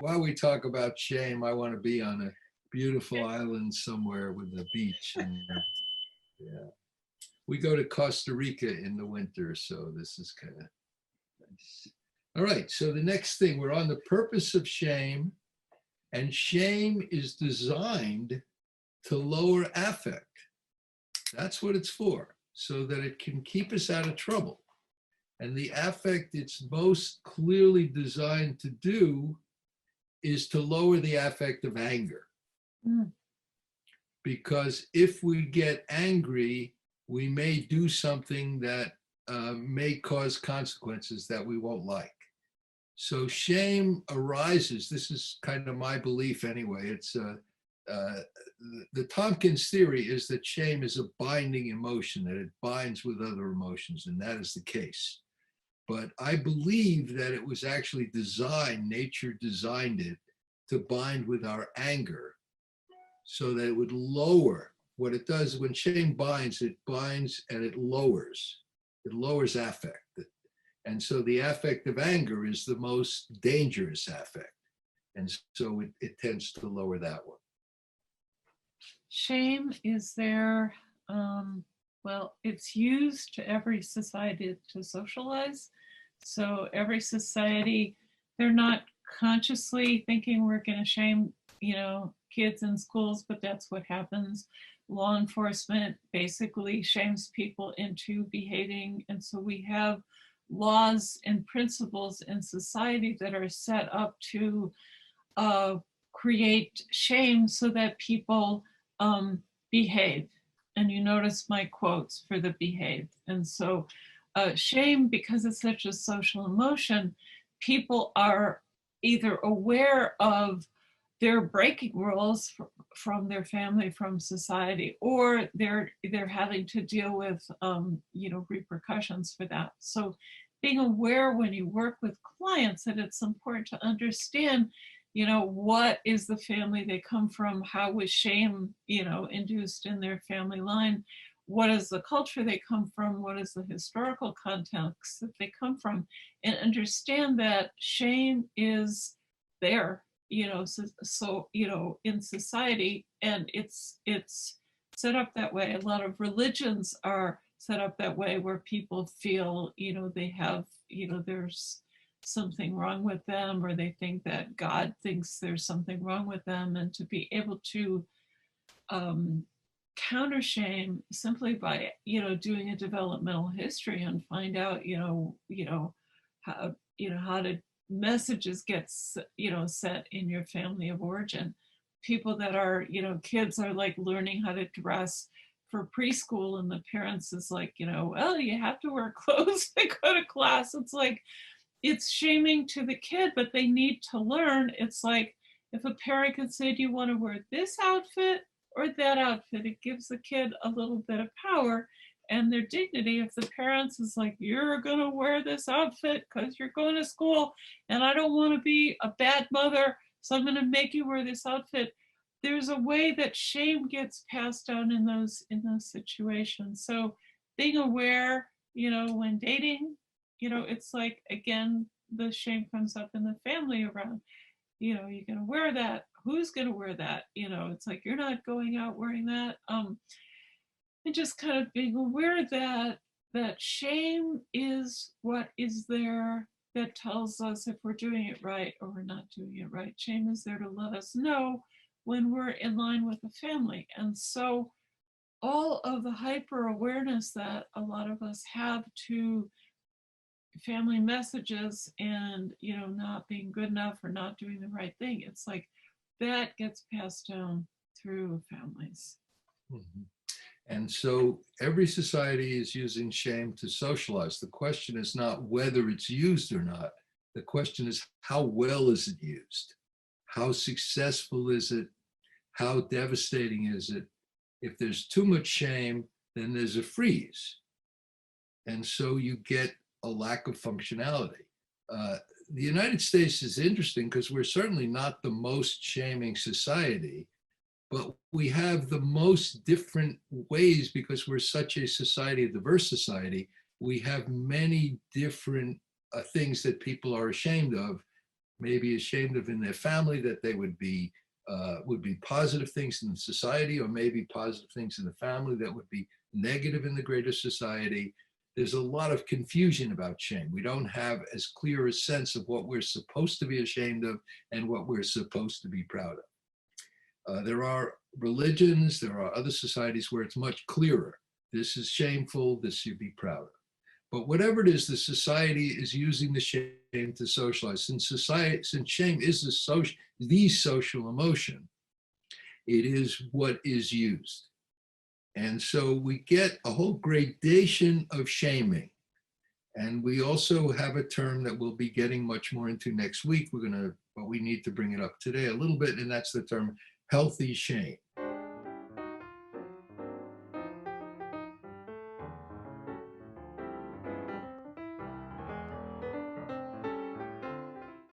while we talk about shame, I want to be on a beautiful island somewhere with a beach. And yeah, we go to Costa Rica in the winter, so this is kind of nice. All right, so the next thing, we're on the purpose of shame, and shame is designed to lower affect. That's what it's for, so that it can keep us out of trouble. And the affect it's most clearly designed to do is to lower the affect of anger. Mm. Because if we get angry, we may do something that may cause consequences that we won't like. So shame arises, this is kind of my belief anyway, it's the Tompkins theory is that shame is a binding emotion, that it binds with other emotions, and that is the case. But I believe that it was actually designed, nature designed it to bind with our anger so that it would lower. What it does when shame binds, it binds and it lowers. It lowers affect. And so the affect of anger is the most dangerous affect. And so it tends to lower that one. Shame is there. Well, it's used to every society to socialize. So every society, they're not consciously thinking we're going to shame, kids in schools, but that's what happens. Law enforcement basically shames people into behaving. And so we have laws and principles in society that are set up to create shame so that people behave. And you notice my quotes for the behave. And so shame, because it's such a social emotion, people are either aware of their breaking rules from their family, from society, or they're having to deal with repercussions for that. So being aware when you work with clients that it's important to understand what is the family they come from, how was shame induced in their family line, what is the culture they come from, what is the historical context that they come from, and understand that shame is there, so in society, and it's set up that way. A lot of religions are set up that way, where people feel they have there's something wrong with them, or they think that God thinks there's something wrong with them. And to be able to counter shame simply by doing a developmental history and find out how did messages get set in your family of origin. People that are kids are like learning how to dress for preschool, and the parents is like well, you have to wear clothes to go to class. It's like it's shaming to the kid, but they need to learn. It's like if a parent can say, do you want to wear this outfit or that outfit? It gives the kid a little bit of power and their dignity. If the parents is like, you're going to wear this outfit because you're going to school and I don't want to be a bad mother, so I'm going to make you wear this outfit. There's a way that shame gets passed down in those situations. So being aware, when dating, it's like, again, the shame comes up in the family around, you're going to wear that. Who's going to wear that? It's like, you're not going out wearing that. And just kind of being aware that shame is what is there that tells us if we're doing it right or we're not doing it right. Shame is there to let us know when we're in line with the family. And so all of the hyper awareness that a lot of us have to family messages and not being good enough or not doing the right thing, it's like that gets passed down through families. Mm-hmm. And so every society is using shame to socialize. The question is not whether it's used or not. The question is, how well is it used? How successful is it? How devastating is it? If there's too much shame, then there's a freeze. And so you get a lack of functionality. The United States is interesting because we're certainly not the most shaming society, but we have the most different ways because we're such a society, a diverse society. We have many different things that people are ashamed of, may be ashamed of in their family, that they would be positive things in society, or maybe positive things in the family that would be negative in the greater society. There's a lot of confusion about shame. We don't have as clear a sense of what we're supposed to be ashamed of and what we're supposed to be proud of. There are religions, there are other societies where it's much clearer. This is shameful, this you'd be proud of. But whatever it is, the society is using the shame to socialize. Since shame is the social emotion, it is what is used. And so we get a whole gradation of shaming. And we also have a term that we'll be getting much more into next week. But we need to bring it up today a little bit, and that's the term healthy shame.